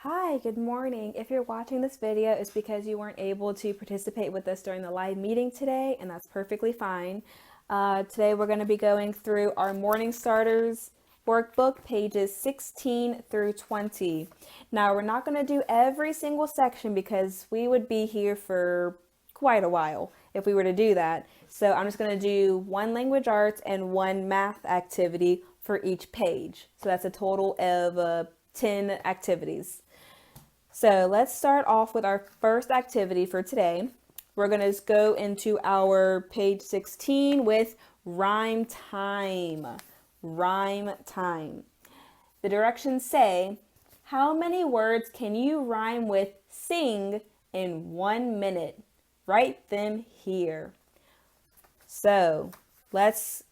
Hi, good morning. If you're watching this video, it's because you weren't able to participate with us during the live meeting today, and that's perfectly fine. Today we're going to be going through our Morning Starters workbook, pages 16 through 20. Now, we're not going to do every single section because we would be here for quite a while if we were to do that. So I'm just going to do one language arts and one math activity for each page. So that's a total of 10 activities. So let's start off with our first activity for today. We're going to go into our page 16 with rhyme time. Rhyme time. The directions say, how many words can you rhyme with sing in 1 minute? Write them here. So let's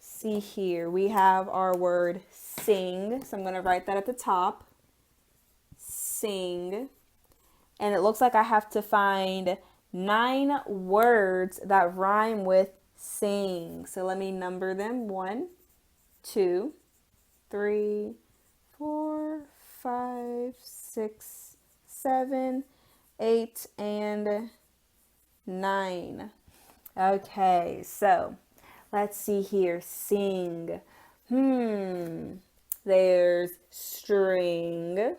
see here. We have our word sing. So I'm going to write that at the top. Sing. And it looks like I have to find 9 words that rhyme with sing. So let me number them. 1, 2, 3, 4, 5, 6, 7, 8, and 9. Okay, so let's see here. Sing. There's string,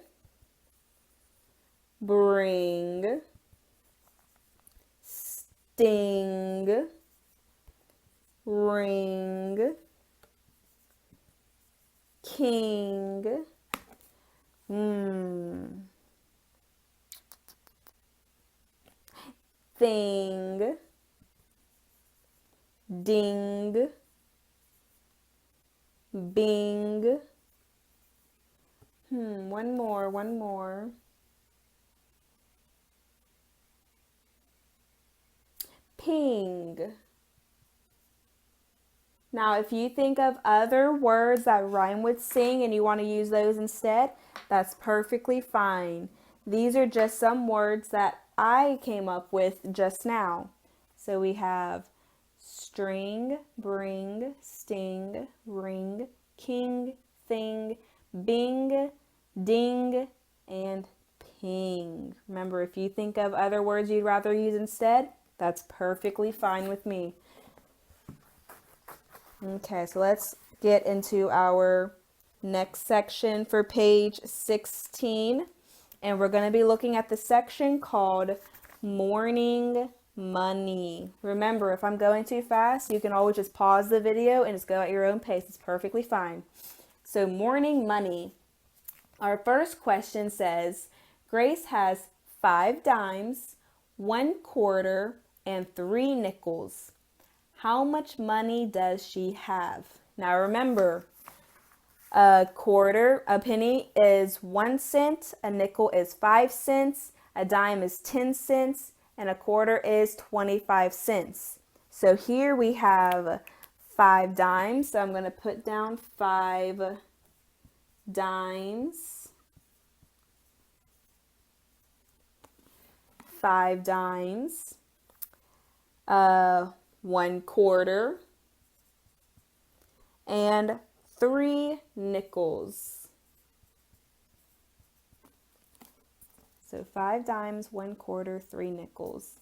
bring, sting, ring, king, thing, ding, bing. One more. Ping. Now, if you think of other words that rhyme with sing and you want to use those instead, that's perfectly fine. These are just some words that I came up with just now. So we have string, bring, sting, ring, king, thing, bing, ding, and ping. Remember, if you think of other words you'd rather use instead, that's perfectly fine with me. Okay, so let's get into our next section for page 16. And we're going to be looking at the section called Morning Money. Remember, if I'm going too fast, you can always just pause the video and just go at your own pace. It's perfectly fine. So, morning money. Our first question says, Grace has 5 dimes, 1 quarter, and 3 nickels. How much money does she have? Now remember, a penny is 1 cent, a nickel is 5 cents, a dime is 10 cents, and a quarter is 25 cents. So here we have 5 dimes. So I'm going to put down 5 dimes. 5 dimes. 1 quarter, and 3 nickels. So 5 dimes, 1 quarter, 3 nickels.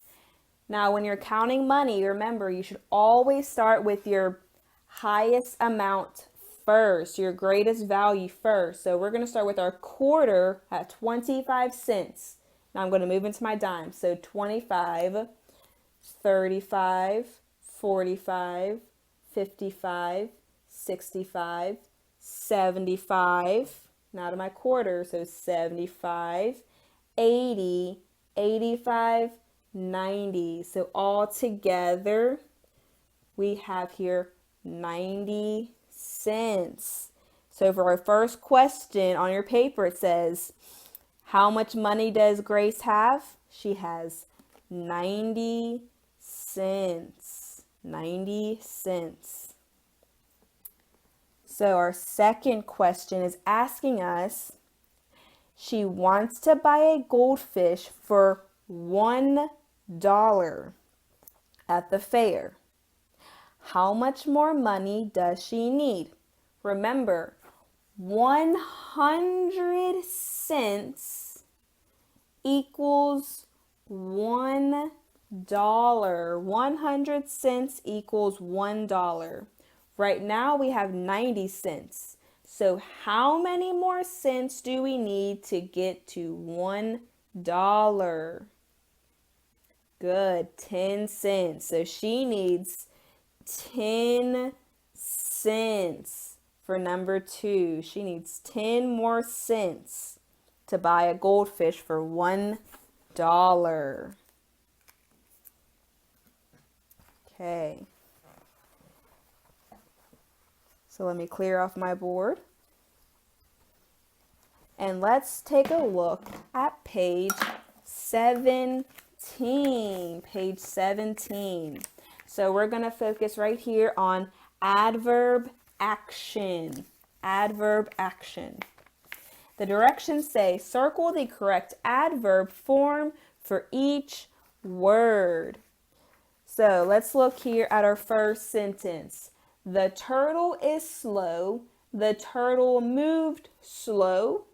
Now, when you're counting money, remember you should always start with your highest amount first, your greatest value first. So we're going to start with our quarter at 25 cents. Now I'm going to move into my dimes. So 25, 35, 45, 55, 65, 75. Now to my quarter, so 75, 80, 85, 90. So all together, we have here 90 cents. So for our first question on your paper, it says, how much money does Grace have? She has 90 cents. 90 cents. So our second question is asking us, she wants to buy a goldfish for $1 at the fair. How much more money does she need? Remember, 100 cents equals $1. 100 cents equals $1. Right now we have 90 cents. So how many more cents do we need to get to $1? Good, 10 cents. So she needs 10 cents for number 2. She needs 10 more cents to buy a goldfish for $1. Okay. So let me clear off my board. And let's take a look at page 17. Page 17. So we're going to focus right here on adverb action. Adverb action. The directions say circle the correct adverb form for each word. So let's look here at our first sentence. The turtle is slow. The turtle moved slow.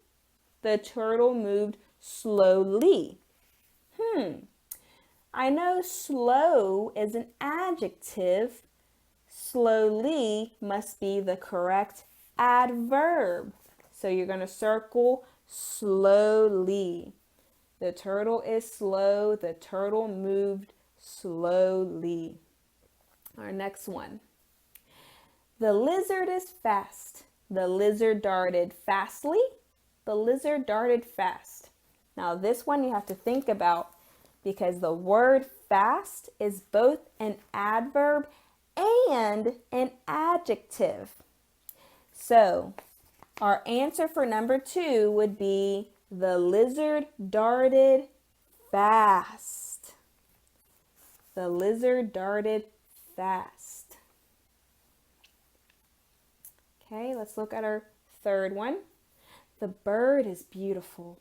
The turtle moved slowly. I know slow is an adjective. Slowly must be the correct adverb. So you're going to circle slowly. The turtle is slow. The turtle moved slowly. Our next one. The lizard is fast. The lizard darted fastly. The lizard darted fast. Now this one you have to think about because the word fast is both an adverb and an adjective. So our answer for number 2 would be the lizard darted fast. The lizard darted fast. Okay, let's look at our third one. The bird is beautiful.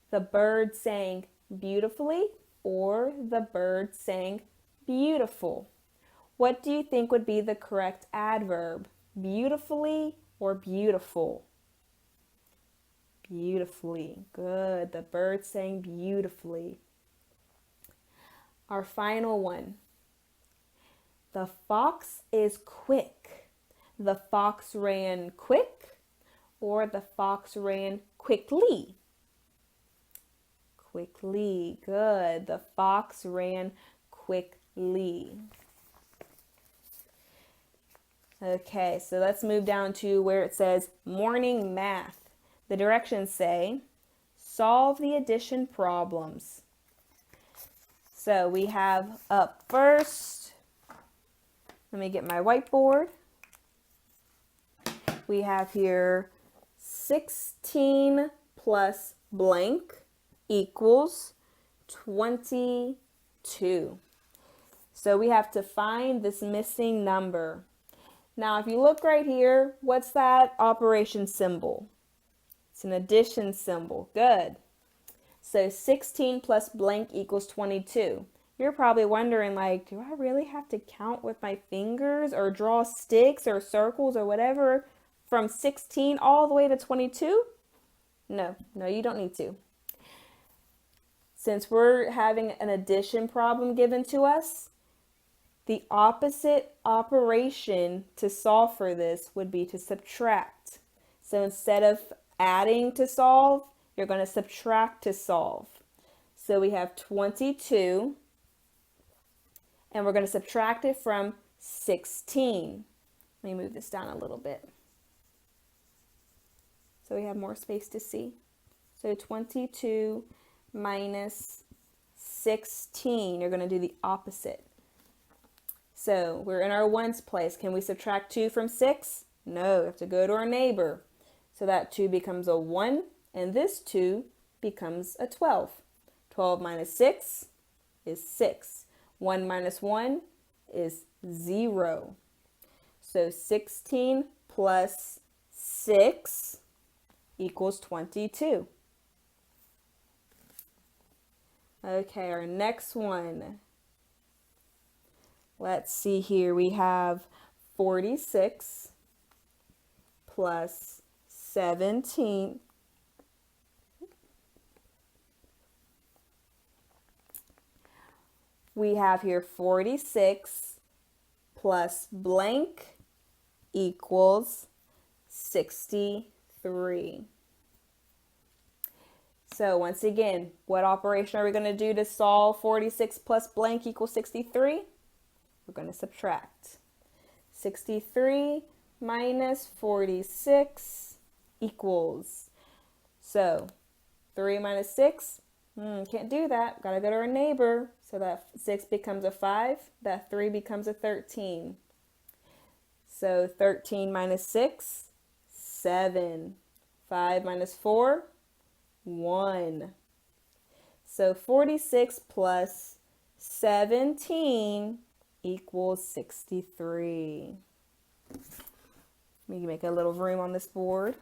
The bird sang beautifully, or the bird sang beautiful. What do you think would be the correct adverb? Beautifully or beautiful? Beautifully. Good. The bird sang beautifully. Our final one. The fox is quick. The fox ran quick, or the fox ran quickly. Quickly. Good. The fox ran quickly. Okay, so let's move down to where it says morning math. The directions say solve the addition problems. So we have up first, let me get my whiteboard. We have here 16 plus blank equals 22. So we have to find this missing number. Now, if you look right here, what's that operation symbol? It's an addition symbol. Good. So 16 plus blank equals 22. You're probably wondering, like, do I really have to count with my fingers or draw sticks or circles or whatever from 16 all the way to 22? No, you don't need to. Since we're having an addition problem given to us, the opposite operation to solve for this would be to subtract. So instead of adding to solve, you're going to subtract to solve. So we have 22, and we're going to subtract it from 16. Let me move this down a little bit so we have more space to see. So 22 minus 16, you're going to do the opposite. So we're in our ones place. Can we subtract 2 from 6? No, we have to go to our neighbor. So that 2 becomes a 1, and this 2 becomes a 12. 12 minus 6 is 6. 1 minus 1 is 0. So 16 plus 6 equals 22. Okay, our next one. Let's see here. We have 46 plus 17. We have here 46 plus blank equals 63. So once again, what operation are we going to do to solve 46 plus blank equals 63? We're going to subtract. 63 minus 46 equals. So 3 minus 6, can't do that. Got to go to our neighbor. So that 6 becomes a 5. That 3 becomes a 13. So 13 minus 6, 7. 5 minus 4, 1. So 46 plus 17 equals 63. Let me make a little room on this board.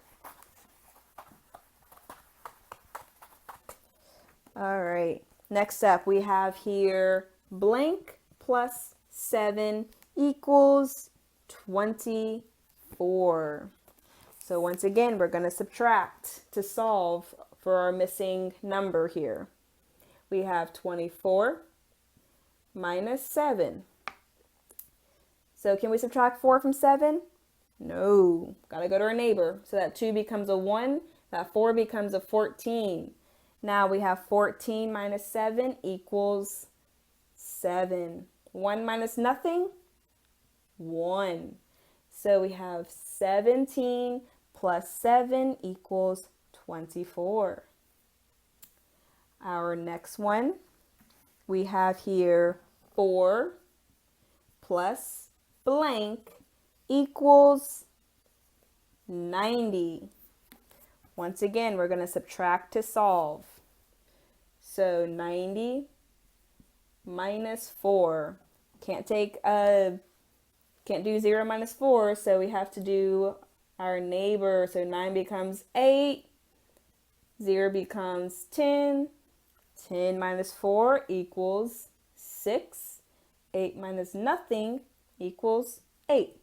All right, next up we have here blank plus 7 equals 24. So once again, we're going to subtract to solve for our missing number here. We have 24 minus 7. So can we subtract 4 from 7? No. Got to go to our neighbor. So that 2 becomes a 1. That 4 becomes a 14. Now we have 14 minus 7 equals 7. 1 minus nothing? 1. So we have 17 plus 7 equals 24. Our next one, we have here 4 plus blank equals 90. Once again, we're going to subtract to solve. So 90 minus 4. Can't do 0 minus 4, so we have to do our neighbor. So 9 becomes 8. 0 becomes 10. 10 minus 4 equals 6. 8 minus nothing equals 8.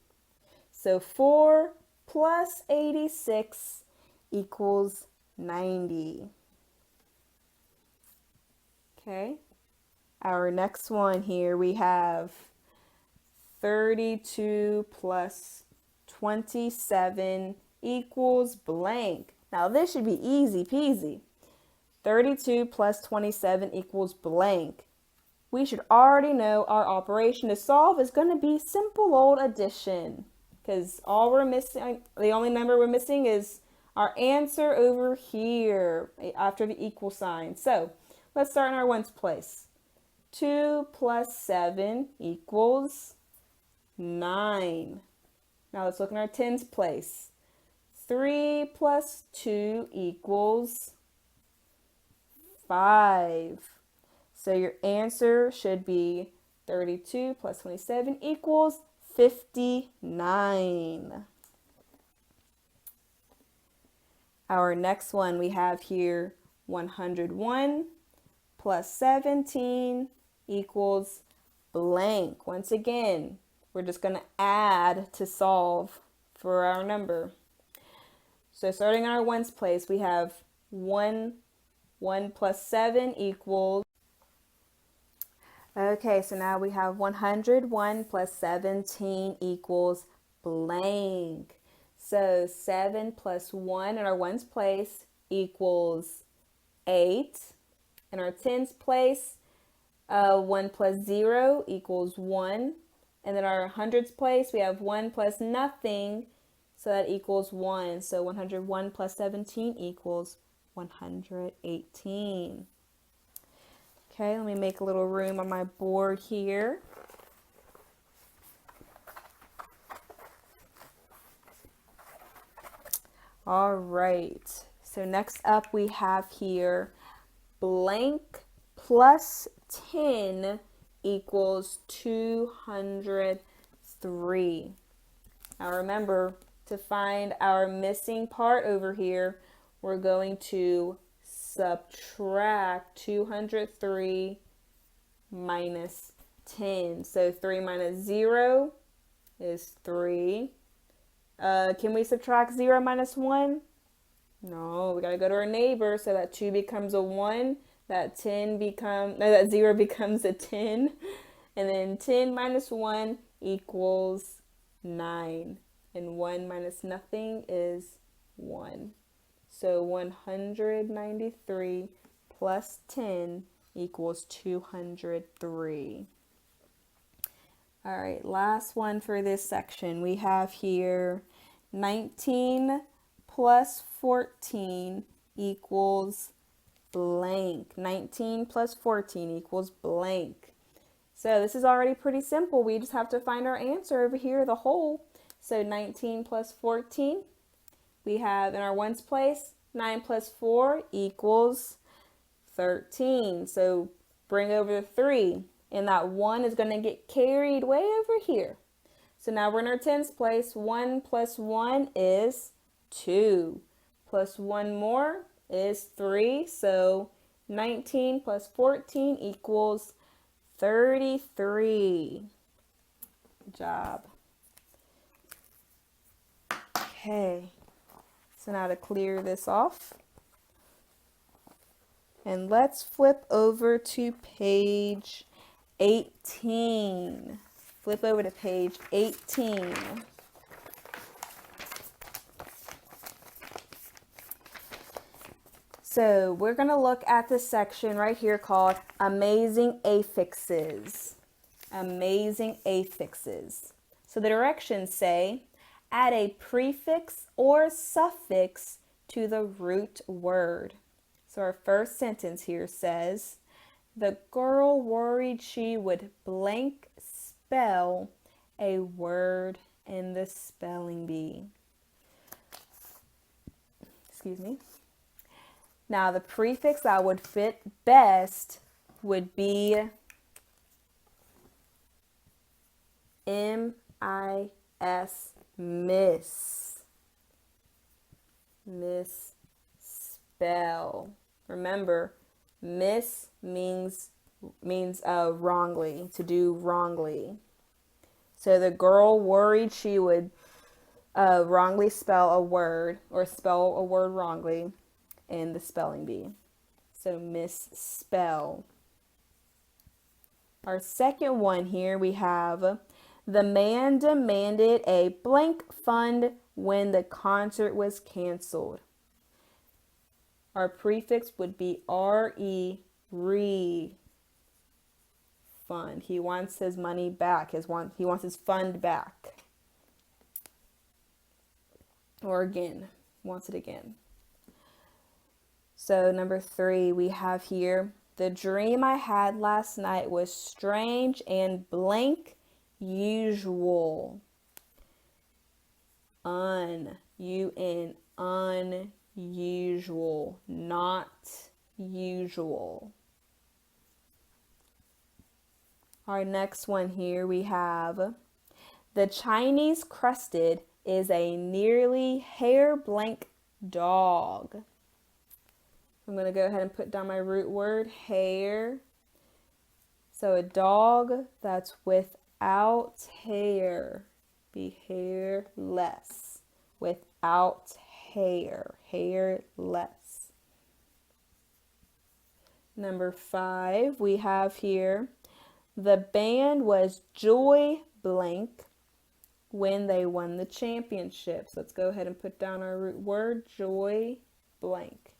So 4 plus 86 equals 90. Okay. Our next one here, we have 32 plus 27 equals blank. Now this should be easy peasy. 32 plus 27 equals blank. We should already know our operation to solve is going to be simple old addition, because all we're missing, the only number we're missing is our answer over here after the equal sign. So let's start in our ones place. 2 plus 7 equals 9. Now let's look in our tens place. 3 plus 2 equals 5. So your answer should be 32 plus 27 equals 59. Our next one we have here 101 plus 17 equals blank. Once again, we're just going to add to solve for our number. So starting in our ones place, we have 1 plus 7 equals. Okay, so now we have 101 plus 17 equals blank. So 7 plus 1 in our ones place equals 8. In our tens place, 1 plus 0 equals 1. And in our hundreds place, we have 1 plus nothing, so that equals 1. So 101 plus 17 equals 118. Okay, let me make a little room on my board here. All right, so next up we have here blank plus 10 equals 203. Now remember, to find our missing part over here, we're going to subtract 203 minus 10. So 3 minus 0 is 3. Can we subtract 0 minus 1? No, we gotta go to our neighbor. So that 2 becomes a 1. That 0 becomes a 10. And then 10 minus 1 equals 9. And 1 minus nothing is 1. So 193 plus 10 equals 203. All right, last one for this section. We have here 19 plus 14 equals blank. 19 plus 14 equals blank. So this is already pretty simple. We just have to find our answer over here, the whole. So 19 plus 14, we have in our ones place, 9 plus 4 equals 13. So bring over the 3. And that 1 is going to get carried way over here. So now we're in our tens place. 1 plus 1 is 2. Plus 1 more is 3. So 19 plus 14 equals 33. Good job. Okay. So now to clear this off. And let's flip over to page 18. Flip over to page 18. So we're going to look at this section right here called Amazing Affixes. Amazing affixes. So the directions say, add a prefix or suffix to the root word. So our first sentence here says, the girl worried she would blank spell a word in the spelling bee. Excuse me. Now the prefix that would fit best would be M-I-S, miss. Misspell. Remember, miss means wrongly, to do wrongly. So the girl worried she would wrongly spell a word, or spell a word wrongly in the spelling bee. So misspell. Our second one here we have, the man demanded a blank fund when the concert was canceled. Our prefix would be R-E, re, fund. He wants his money back. He wants his fund back. Or again, wants it again. So number 3 we have here, the dream I had last night was strange and blank usual. U-N, unusual, not usual. Our next one here we have, the Chinese crested is a nearly hair blank dog. I'm going to go ahead and put down my root word, hair. So a dog that's without hair, be hairless, without hair, hairless. Number 5, we have here, the band was joy blank when they won the championships. Let's go ahead and put down our root word, joy blank.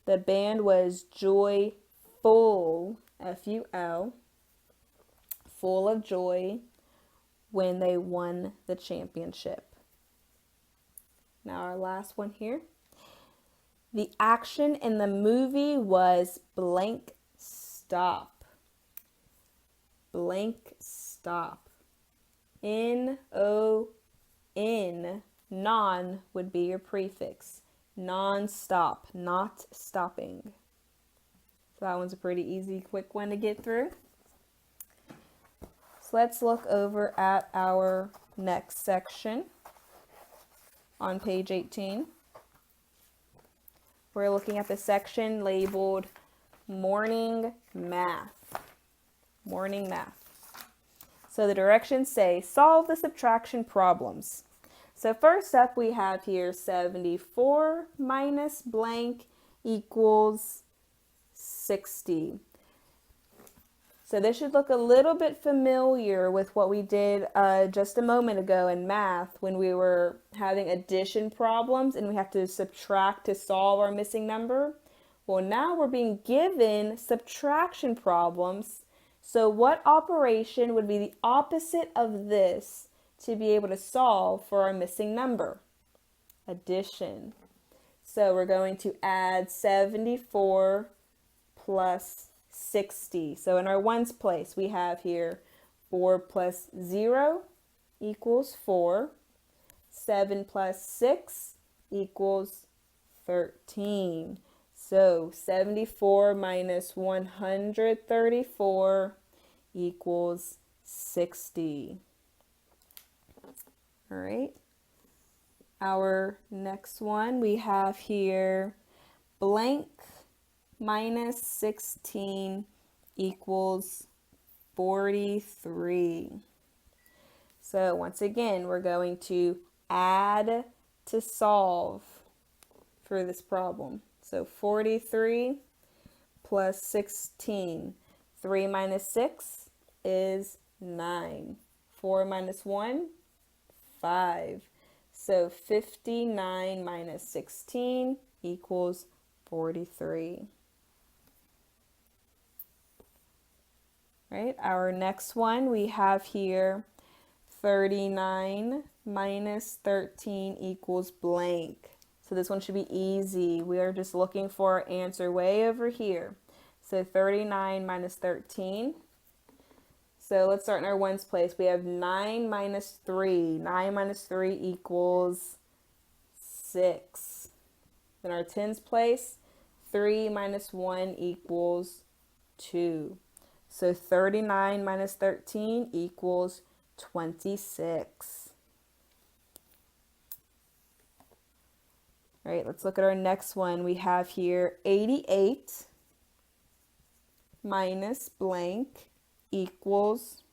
The band was joyful, F-U-L, full of joy when they won the championship. Now our last one here. The action in the movie was blank stop. Blank stop. N-O-N, non would be your prefix. Non-stop, not stopping. So that one's a pretty easy, quick one to get through. So let's look over at our next section on page 18. We're looking at the section labeled Morning Math. Morning Math. So the directions say, solve the subtraction problems. So first up we have here 74 minus blank equals 60. So this should look a little bit familiar with what we did just a moment ago in math when we were having addition problems and we have to subtract to solve our missing number. Well, now we're being given subtraction problems. So what operation would be the opposite of this to be able to solve for our missing number? Addition. So we're going to add 74 plus 60. So in our ones place, we have here 4 plus 0 equals 4. 7 plus 6 equals 13. So 74 minus 134 equals 60. All right. Our next one, we have here blank minus 16 equals 43. So once again, we're going to add to solve for this problem. So 43 plus 16. 3 minus 6 is 9. 4 minus 1, 5. So 59 minus 16 equals 43. Right, our next one we have here 39 minus 13 equals blank. So this one should be easy. We are just looking for our answer way over here. So 39 minus 13. So let's start in our ones place. We have 9 minus 3. 9 minus 3 equals 6. In our tens place, 3 minus 1 equals 2. So 39 minus 13 equals 26. All right, let's look at our next one. We have here 88 minus blank equals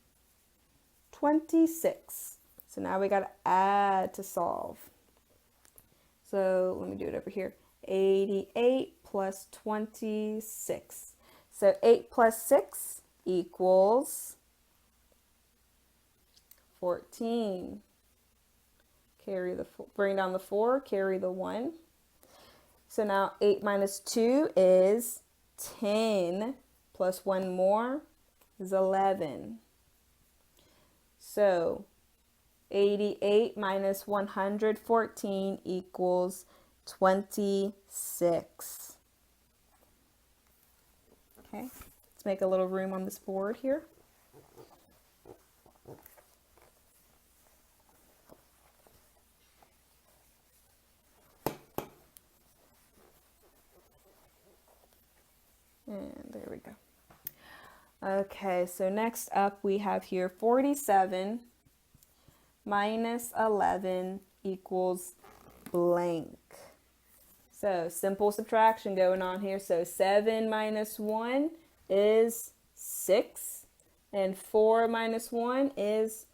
26. So now we got to add to solve. So let me do it over here. 88 plus 26. So 8 plus 6 equals 14. Bring down the 4, carry the 1. So now 8 minus 2 is 10, plus 1 more is 11. So 88 minus 114 equals 26. Okay, let's make a little room on this board here. And there we go. Okay, so next up we have here 47 minus 11 equals blank. So simple subtraction going on here. So 7 minus 1 is 6, and 4 minus 1 is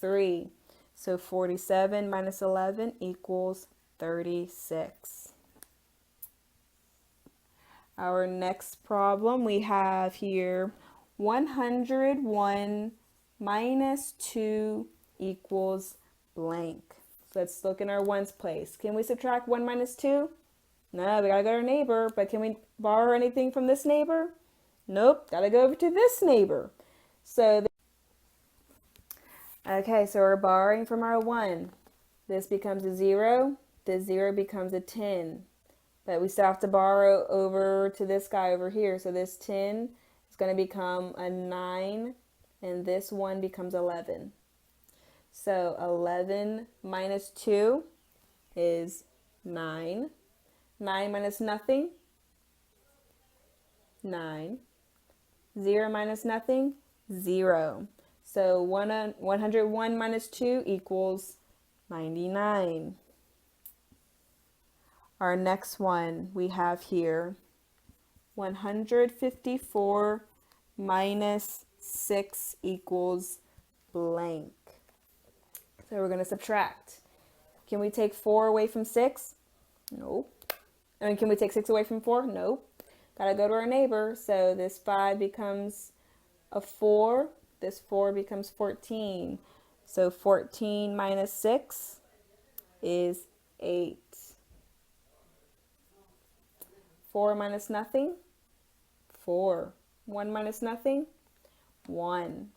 3. So 47 minus 11 equals 36. Our next problem, we have here 101 minus 2 equals blank. So let's look in our ones place. Can we subtract 1 minus 2? No, we gotta go to our neighbor, but can we borrow anything from this neighbor? Nope, gotta go over to this neighbor. So, okay, so we're borrowing from our 1. This becomes a 0, this 0 becomes a 10. But we still have to borrow over to this guy over here. So this 10 is going to become a 9, and this 1 becomes 11. So 11 minus 2 is 9. 9 minus nothing, 9. 0 minus nothing, 0. So 101 minus 2 equals 99. Our next one we have here 154 minus 6 equals blank. So we're going to subtract. Can we take 4 away from 6? Nope. I mean, can we take 6 away from 4? Nope. Gotta go to our neighbor. So this 5 becomes a 4. This 4 becomes 14. So 14 minus 6 is 8. 4 minus nothing? 4. 1 minus nothing? 1.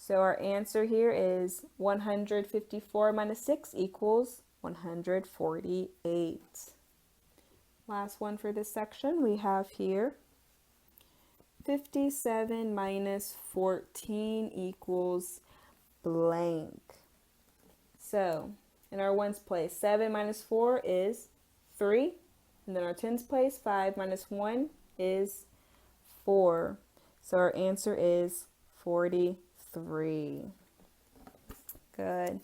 So our answer here is 154 minus 6 equals 148. Last one for this section we have here. 57 minus 14 equals blank. So in our ones place, 7 minus 4 is 3. And then our tens place, 5 minus 1 is 4. So our answer is 43. Good.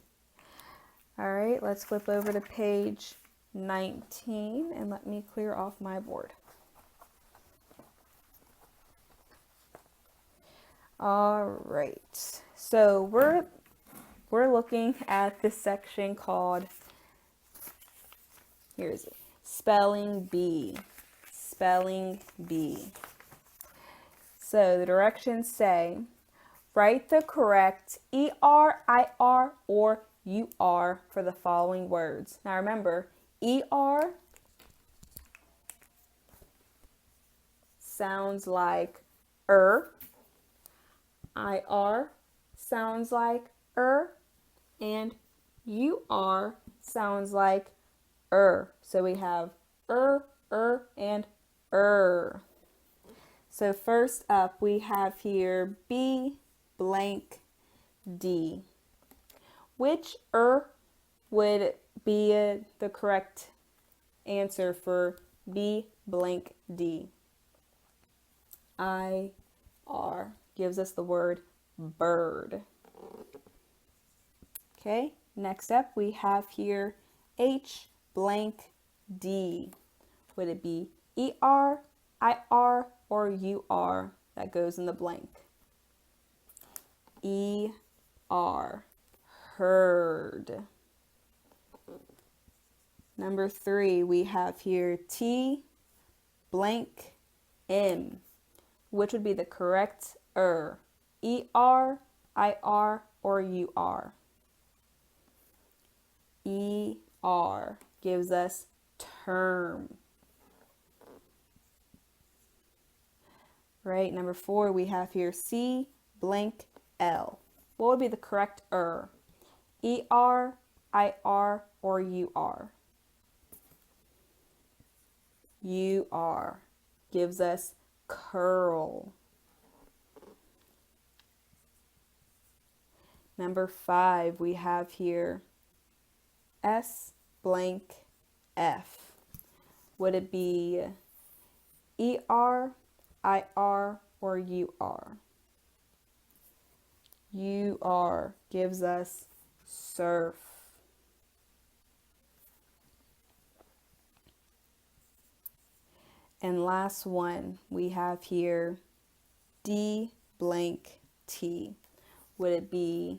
All right, let's flip over to page 19 and let me clear off my board. All right, so we're looking at this section called, here's it, spelling bee. Spelling bee. So the directions say, write the correct ER, IR, or UR for the following words. Now remember, ER sounds like IR sounds like and UR sounds like So we have and So first up we have here B blank D. Which would be the correct answer for B blank D? IR gives us the word bird. Okay, next up we have here H blank D. Would it be ER, IR, or UR that goes in the blank? ER, heard. Number 3, we have here T blank M. Which would be the correct ER, IR, or UR? ER gives us term. Right, number 4, we have here C blank L. What would be the correct ER, IR, or UR? UR gives us curl. Number 5, we have here S blank F. Would it be ER, IR, or UR? UR gives us surf. And last one, we have here D blank T. Would it be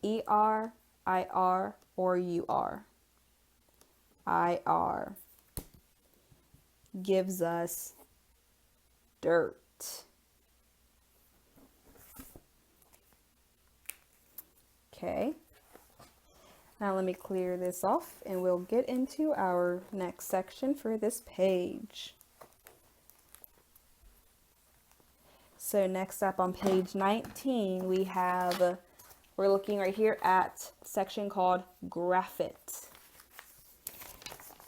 ER, IR, or UR? IR gives us dirt. Okay, now let me clear this off and we'll get into our next section for this page. So next up on page 19, we're looking right here at a section called Graph It.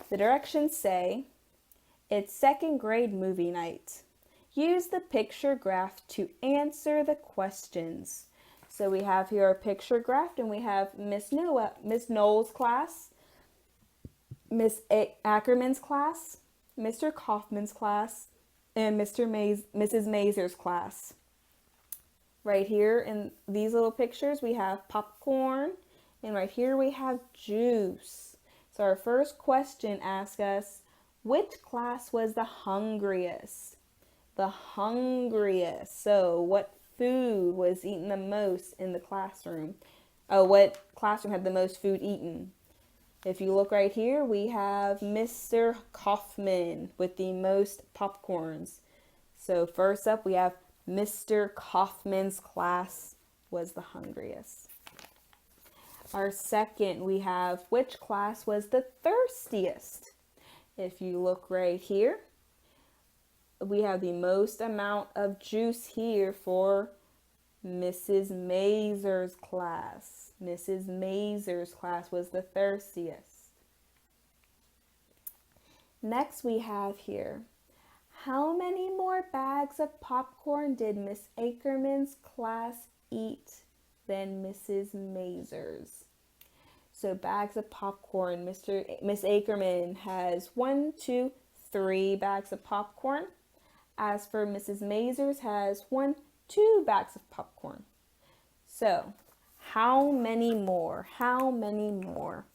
The directions say, it's second grade movie night. Use the picture graph to answer the questions. So we have here a picture graph, and we have Miss Knowles' class, Miss Ackerman's class, Mr. Kaufman's class, and Mrs. Mazur's class. Right here in these little pictures, we have popcorn, and right here we have juice. So our first question asks us, which class was the hungriest? The hungriest. So what food was eaten the most in the classroom? What classroom had the most food eaten? If you look right here, we have Mr. Kaufman with the most popcorns. So first up, we have Mr. Kaufman's class was the hungriest. Our second, we have which class was the thirstiest? If you look right here, we have the most amount of juice here for Mrs. Mazur's class. Mrs. Mazur's class was the thirstiest. Next we have here, how many more bags of popcorn did Miss Ackerman's class eat than Mrs. Mazur's? So bags of popcorn, Miss Ackerman has 1, 2, 3 bags of popcorn. As for Mrs. Mazur's has 1, 2 bags of popcorn. So how many more? How many more?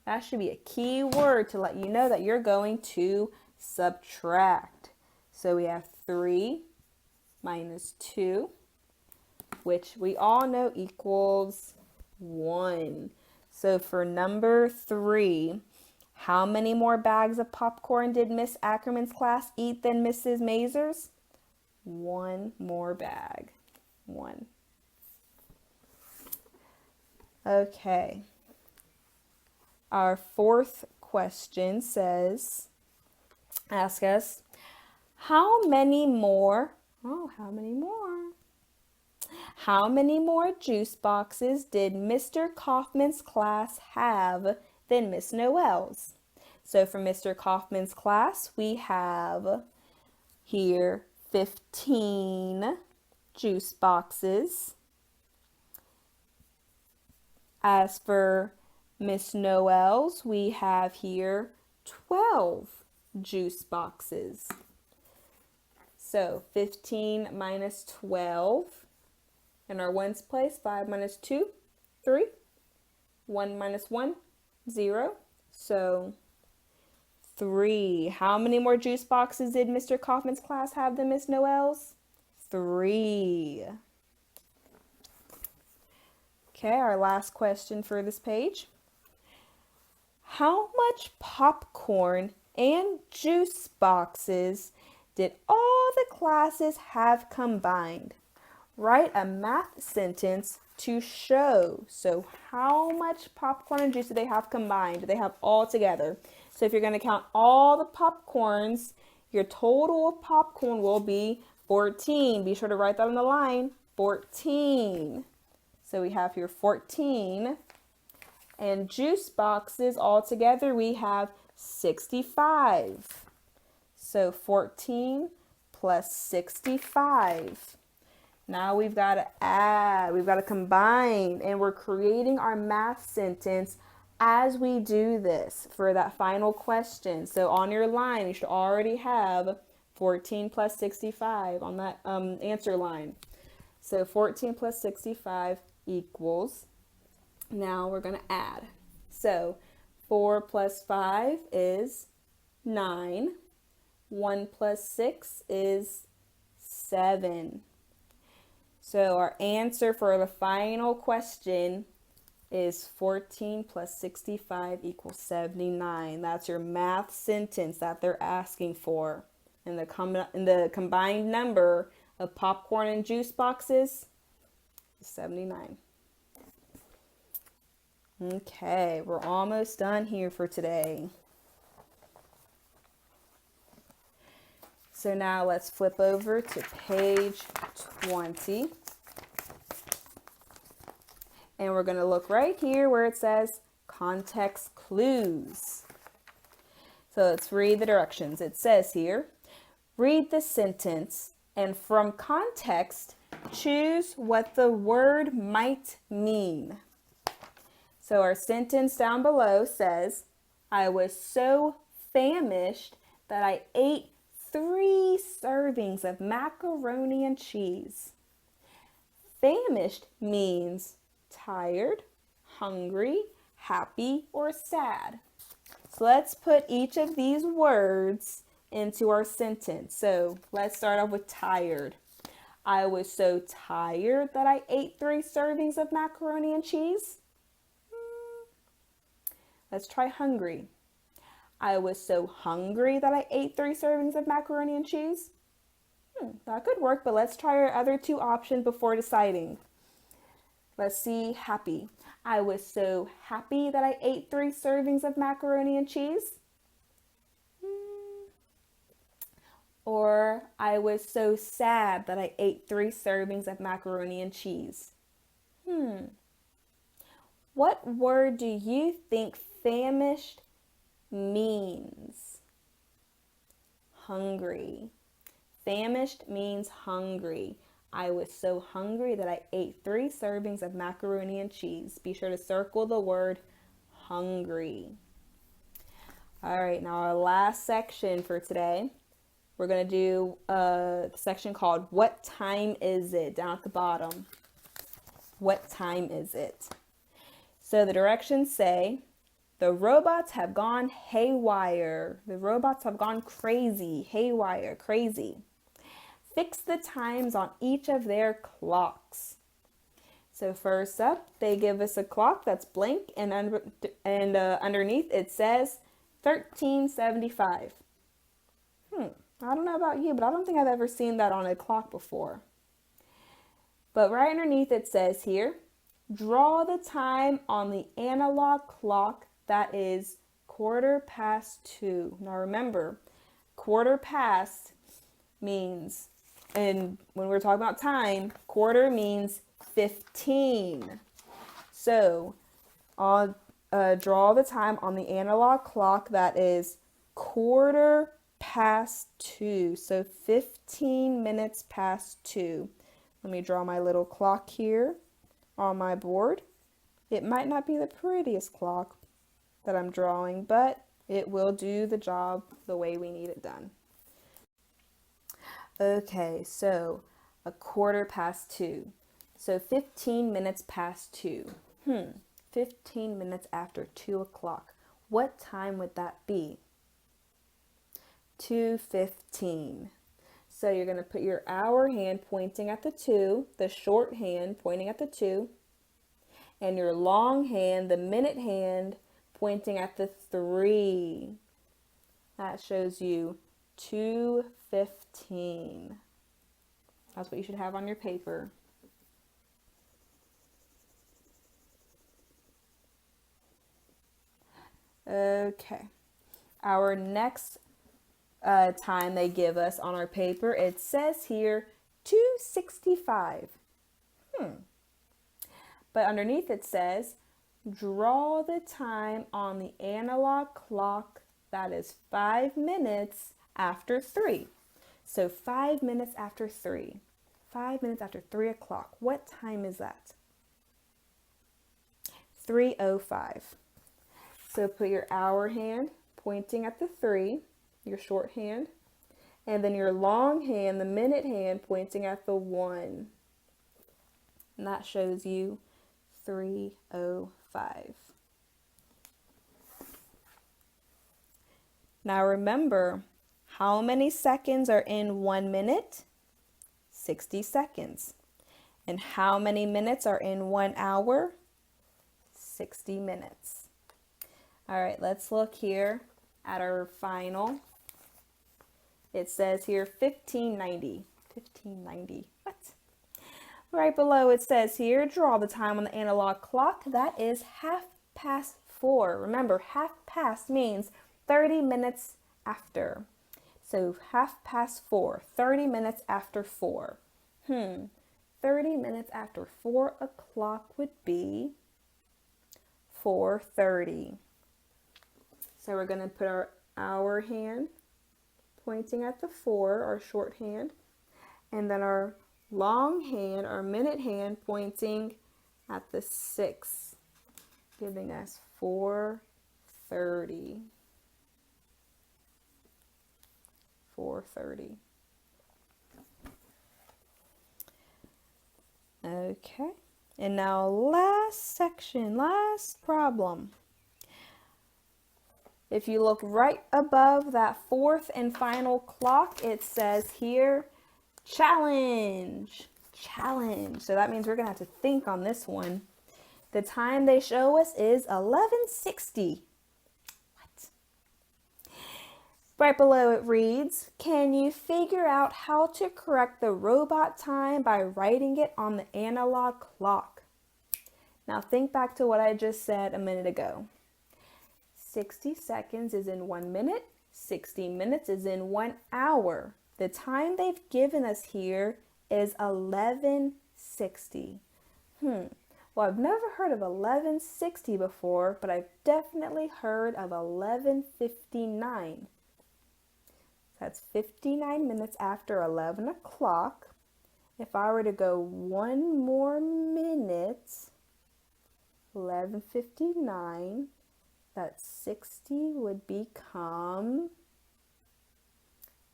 That should be a key word to let you know that you're going to subtract. So we have 3 minus 2, which we all know equals 1. So for number 3, how many more bags of popcorn did Miss Ackerman's class eat than Mrs. Mazur's? 1 more bag. 1. Okay. Our fourth question ask us, how many more juice boxes did Mr. Kaufman's class have than Miss Noel's? So for Mr. Kaufman's class, we have here 15 juice boxes. As for Miss Noel's, we have here 12 juice boxes. So 15 minus 12. In our ones place, 5 minus 2, 3. 1 minus 1, 0. So 3. How many more juice boxes did Mr. Kaufman's class have than Miss Noel's? 3. Okay, our last question for this page. How much popcorn and juice boxes did all the classes have combined? Write a math sentence to show. So how much popcorn and juice do they have combined? Do they have all together? So if you're going to count all the popcorns, your total of popcorn will be 14. Be sure to write that on the line. 14. So we have here 14. And juice boxes all together, we have 65. So 14 plus 65. Now we've got to add, we've got to combine, and we're creating our math sentence as we do this for that final question. So on your line, you should already have 14 plus 65 on that answer line. So 14 plus 65 equals, now we're going to add. So 4 plus 5 is 9. 1 plus 6 is 7. So our answer for the final question is 14 plus 65 equals 79. That's your math sentence that they're asking for. And the combined number of popcorn and juice boxes is 79. Okay, we're almost done here for today. So now let's flip over to page 20. And we're going to look right here where it says context clues. So let's read the directions. It says here, read the sentence and from context, choose what the word might mean. So our sentence down below says, I was so famished that I ate 3 servings of macaroni and cheese. Famished means tired, hungry, happy, or sad. So let's put each of these words into our sentence. So let's start off with tired. I was so tired that I ate 3 servings of macaroni and cheese. Let's try hungry. I was so hungry that I ate 3 servings of macaroni and cheese. That could work, but let's try our other 2 options before deciding. Let's see happy. I was so happy that I ate 3 servings of macaroni and cheese. Or I was so sad that I ate 3 servings of macaroni and cheese. What word do you think famished means? Hungry. Famished means hungry. I was so hungry that I ate 3 servings of macaroni and cheese. Be sure to circle the word hungry. All right, now our last section for today. We're going to do a section called What Time Is It? Down at the bottom. What time is it? So the directions say, the robots have gone haywire. The robots have gone crazy. Haywire, crazy. Fix the times on each of their clocks. So first up, they give us a clock that's blank, and underneath it says 1375. I don't know about you, but I don't think I've ever seen that on a clock before. But right underneath it says here, draw the time on the analog clock that is 2:15. Now remember, 2:15 means, and when we're talking about time, quarter means 15. So I'll draw the time on the analog clock that is 2:15. So 15 minutes past 2. Let me draw my little clock here on my board. It might not be the prettiest clock that I'm drawing, but it will do the job the way we need it done. Okay, so 2:15. So 15 minutes past 2. 15 minutes after 2 o'clock. What time would that be? 2:15. So you're going to put your hour hand pointing at the 2, the short hand pointing at the 2, and your long hand, the minute hand, pointing at the 3. That shows you 2:15. That's what you should have on your paper. Okay. Our next time they give us on our paper, it says here 2:65. But underneath it says, draw the time on the analog clock that is 5 minutes after 3. So 5 minutes after 3. 5 minutes after 3 o'clock. What time is that? 3:05. So put your hour hand pointing at the 3, your short hand, and then your long hand, the minute hand, pointing at the 1. And that shows you 3:05. Now remember, how many seconds are in 1 minute? 60 seconds. And how many minutes are in 1 hour? 60 minutes. All right, let's look here at our final. It says here 1590. 1590. What? Right below it says here, draw the time on the analog clock. That is 4:30. Remember, 4:30 means 30 minutes after. So 4:30, 30 minutes after 4. 30 minutes after 4 o'clock would be 4:30. So we're going to put our hour hand pointing at the 4, our short hand, and then our long hand, our minute hand, pointing at the 6, giving us 4:30. 4:30. Okay, and now last section, last problem. If you look right above that 4th and final clock, it says here, challenge, challenge. So that means we're gonna have to think on this one. The time they show us is 11:60. Right below it reads, can you figure out how to correct the robot time by writing it on the analog clock? Now think back to what I just said a minute ago. 60 seconds is in 1 minute. 60 minutes is in 1 hour. The time they've given us here is 11:60. Well, I've never heard of 11:60 before, but I've definitely heard of 11:59. That's 59 minutes after 11 o'clock. If I were to go 1 more minute, 11:59, that 60 would become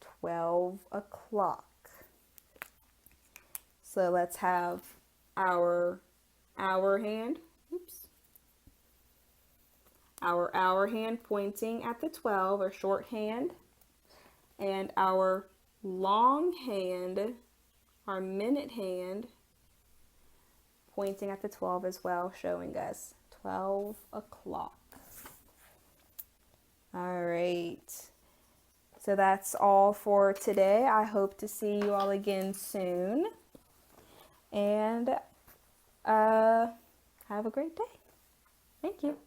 12 o'clock. So let's have our hour hand. Our hour hand pointing at the 12 or shorthand, and our long hand, our minute hand, pointing at the 12 as well, showing us 12 o'clock. All right. So that's all for today. I hope to see you all again soon. And have a great day. Thank you.